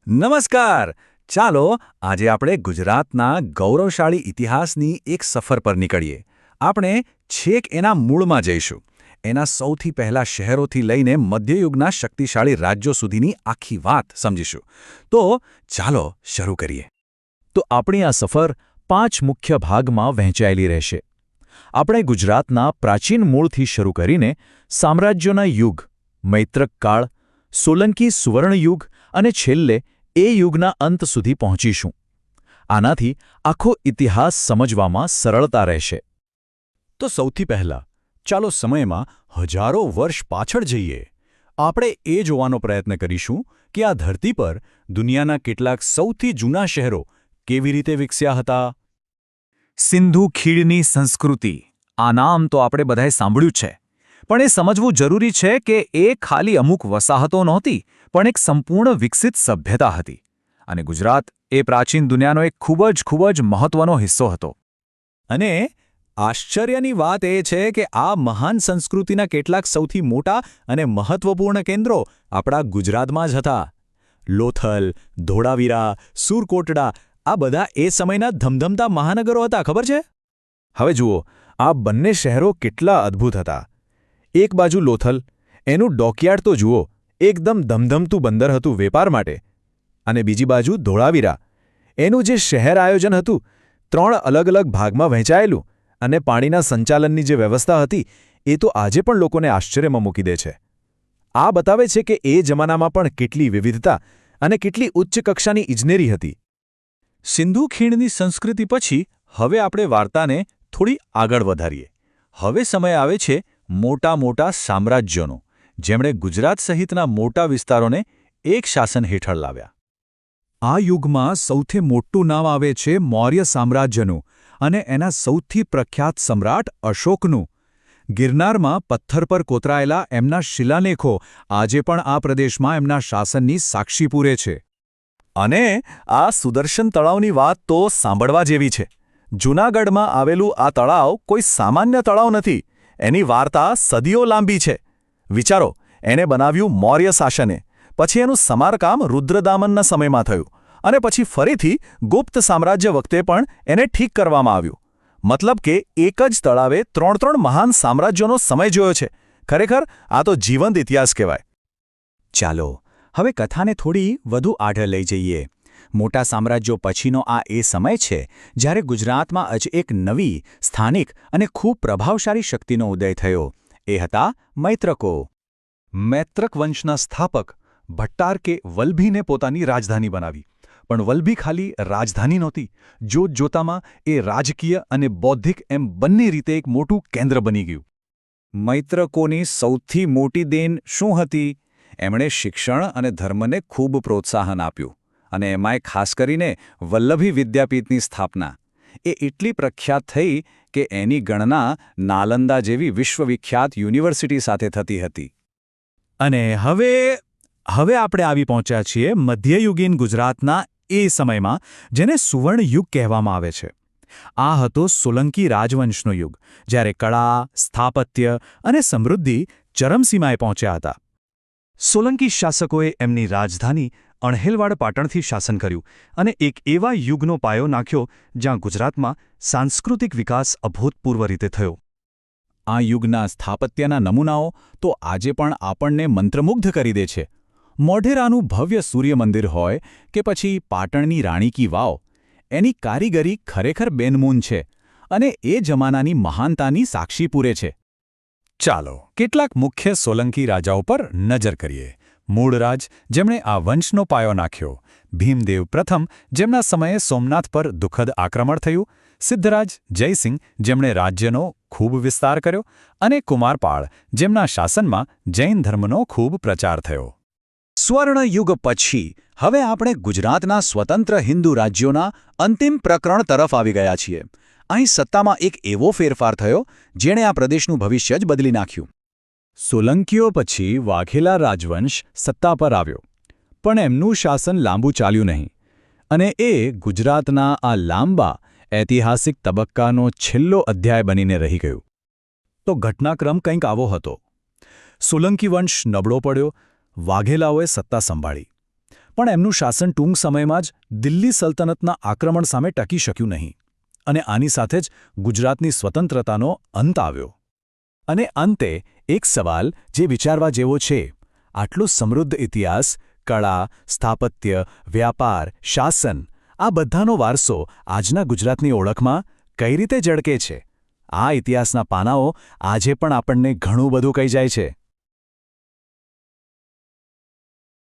નમસ્કાર. ચાલો આજે આપણે ગુજરાતના ગૌરવશાળી ઇતિહાસની એક સફર પર નીકળીએ. આપણે છેક એના મૂળમાં જઈશું. એના સૌથી પહેલા શહેરોથી લઈને મધ્યયુગના શક્તિશાળી રાજ્યો સુધીની આખી વાત સમજીશું. તો ચાલો શરૂ કરીએ. તો આપણી આ સફર 5 મુખ્ય ભાગમાં વહેંચાયેલી રહેશે. આપણે ગુજરાતના પ્રાચીન મૂળથી શરૂ કરીને સામ્રાજ્યોના યુગ, મૈત્રક કાળ, સોલંકી સુવર્ણયુગ અને છેલ્લે એ યુગના અંત સુધી પહોંચીશું. આનાથી આખો ઇતિહાસ સમજવામાં સરળતા રહેશે. તો સૌથી પહેલાં ચાલો સમયમાં હજારો વર્ષ પાછળ જઈએ. આપણે એ જોવાનો પ્રયત્ન કરીશું કે આ ધરતી પર દુનિયાના કેટલાક સૌથી જૂના શહેરો કેવી રીતે વિકસ્યા હતા. સિંધુ ખીણની સંસ્કૃતિ. આ નામ તો આપણે બધાએ સાંભળ્યું છે. પણ એ સમજવું જરૂરી છે કે એ ખાલી અમુક વસાહતો નહોતી, પણ એક સંપૂર્ણ વિકસિત સભ્યતા હતી. અને ગુજરાત એ પ્રાચીન દુનિયાનો એક ખૂબ જ મહત્વનો હિસ્સો હતો. અને આશ્ચર્યની વાત એ છે કે આ મહાન સંસ્કૃતિના કેટલાક સૌથી મોટા અને મહત્વપૂર્ણ કેન્દ્રો આપણા ગુજરાતમાં જ હતા. લોથલ, ધોળાવીરા, સુરકોટડા આ બધા એ સમયના ધમધમતા મહાનગરો હતા, ખબર છે? હવે જુઓ, આ બંને શહેરો કેટલા અદ્ભુત હતા. એક બાજુ લોથલ, એનું ડોકયાર્ડ તો જુઓ, એકદમ ધમધમતું બંદર હતું વેપાર માટે. અને બીજી બાજુ ધોળાવીરા, એનું જે શહેર આયોજન હતું, 3 અલગ અલગ ભાગમાં વહેંચાયેલું, અને પાણીના સંચાલનની જે વ્યવસ્થા હતી એ તો આજે પણ લોકોને આશ્ચર્યમાં મૂકી દે છે. આ બતાવે છે કે એ જમાનામાં પણ કેટલી વિવિધતા અને કેટલી ઉચ્ચ કક્ષાની ઇજનેરી હતી. સિંધુ ખીણની સંસ્કૃતિ પછી હવે આપણે વાર્તાને થોડી આગળ વધારીએ. હવે સમય આવે છે મોટા સામ્રાજ્યોનો, જેમણે ગુજરાત સહિતના મોટા વિસ્તારોને એક શાસન હેઠળ લાવ્યા. આ યુગમાં સૌથી મોટું નામ આવે છે મૌર્ય સામ્રાજ્યનું, અને એના સૌથી પ્રખ્યાત સમ્રાટ અશોકનું. ગિરનારમાં પથ્થર પર કોતરાયેલા એમના શિલાલેખો આજે પણ આ પ્રદેશમાં એમના શાસનની સાક્ષી પૂરે છે. અને આ સુદર્શન તળાવની વાત તો સાંભળવા જેવી છે. જૂનાગઢમાં આવેલું આ તળાવ કોઈ સામાન્ય તળાવ નથી. એની વાર્તા સદીઓ લાંબી છે. વિચારો, એને બનાવ્યું મૌર્ય શાસને, પછી એનું સમારકામ રુદ્રદામનના સમયમાં થયું, અને પછી ફરીથી ગુપ્ત સામ્રાજ્ય વખતે પણ એને ઠીક કરવામાં આવ્યું. મતલબ કે એક જ તળાવે 3 મહાન સામ્રાજ્યોનો સમય જોયો છે. ખરેખર આ તો જીવંત ઇતિહાસ કહેવાય. ચાલો હવે કથાને થોડી વધુ આગળ લઈ જઈએ. મોટા સામ્રાજ્યો પછીનો આ એ સમય છે જ્યારે ગુજરાતમાં જ એક નવી, સ્થાનિક અને ખૂબ પ્રભાવશાળી શક્તિનો ઉદય થયો. એ હતા મૈત્રકો. મૈત્રક વંશના સ્થાપક ભટ્ટારકે વલ્ભીને પોતાની રાજધાની બનાવી. પણ વલ્ભી ખાલી રાજધાની નહોતી. જોતજોતામાં એ રાજકીય અને બૌદ્ધિક એમ બંને રીતે એક મોટું કેન્દ્ર બની ગયું. મૈત્રકોની સૌથી મોટી દેન શું હતી? એમણે શિક્ષણ અને ધર્મને ખૂબ પ્રોત્સાહન આપ્યું. અને એમાંય ખાસ કરીને વલ્લભી વિદ્યાપીઠની સ્થાપના. એ એટલી પ્રખ્યાત થઈ કે એની ગણના નાલંદા જેવી વિશ્વવિખ્યાત યુનિવર્સિટી સાથે થતી હતી. અને હવે આપણે આવી પહોંચ્યા છીએ મધ્યયુગીન ગુજરાતના એ સમયમાં, જેને સુવર્ણયુગ કહેવામાં આવે છે. આ હતો સોલંકી રાજવંશનો યુગ, જ્યારે કળા, સ્થાપત્ય અને સમૃદ્ધિ ચરમસીમાએ પહોંચ્યા હતા. સોલંકી શાસકોએ એમની રાજધાની અણહિલવાડ પાટણથી શાસન કર્યું અને એક એવા યુગનો પાયો નાખ્યો જ્યાં ગુજરાતમાં સાંસ્કૃતિક વિકાસ અભૂતપૂર્વ રીતે થયો. આ યુગના સ્થાપત્યના નમૂનાઓ તો આજે પણ આપણને મંત્રમુગ્ધ કરી દે છે. મોઢેરાનું ભવ્ય સૂર્યમંદિર હોય કે પછી પાટણની રાણી કી વાવ, એની કારીગરી ખરેખર બેનમૂન છે અને એ જમાનાની મહાનતાની સાક્ષી પૂરે છે. ચાલો કેટલાક મુખ્ય સોલંકી રાજાઓ પર નજર કરીએ. મૂળરાજ, જેમણે આ વંશનો પાયો નાખ્યો. ભીમદેવ પ્રથમ, જેમના સમયે સોમનાથ પર દુઃખદ આક્રમણ થયું. સિદ્ધરાજ જયસિંહ, જેમણે રાજ્યનો ખૂબ વિસ્તાર કર્યો. અને કુમારપાળ, જેમના શાસનમાં જૈન ધર્મનો ખૂબ પ્રચાર થયો. સ્વર્ણયુગ પછી હવે આપણે ગુજરાતના સ્વતંત્ર હિન્દુ રાજ્યોના અંતિમ પ્રકરણ તરફ આવી ગયા છીએ. અહીં સત્તામાં એક એવો ફેરફાર થયો જેણે આ પ્રદેશનું ભવિષ્ય જ બદલી નાખ્યું. સોલંકીઓ પછી વાઘેલા રાજવંશ સત્તા પર આવ્યો, પણ એમનું શાસન લાંબુ ચાલ્યું નહીં, અને એ ગુજરાતના આ લાંબા ઐતિહાસિક તબક્કાનો છેલ્લો અધ્યાય બનીને રહી ગયું. તો ઘટનાક્રમ કંઈક આવો હતો. સોલંકી વંશ નબળો પડ્યો, વાઘેલાઓએ સત્તા સંભાળી. પણ એમનું શાસન ટૂંક સમયમાં જ દિલ્હી સલ્તનતના આક્રમણ સામે ટકી શક્યું નહીં અને આની સાથે જ ગુજરાતની સ્વતંત્રતાનો અંત આવ્યો. અને અંતે એક સવાલ જે વિચારવા જેવો છે, આટલો સમૃદ્ધ ઇતિહાસ, કળા, સ્થાપત્ય, વ્યાપાર, શાસન, આ બધાનો વારસો આજના ગુજરાતની ઓળખમાં કઈ રીતે ઝળકે છે? આ ઇતિહાસના પાનાઓ આજે પણ આપણને ઘણું બધું કહી જાય છે.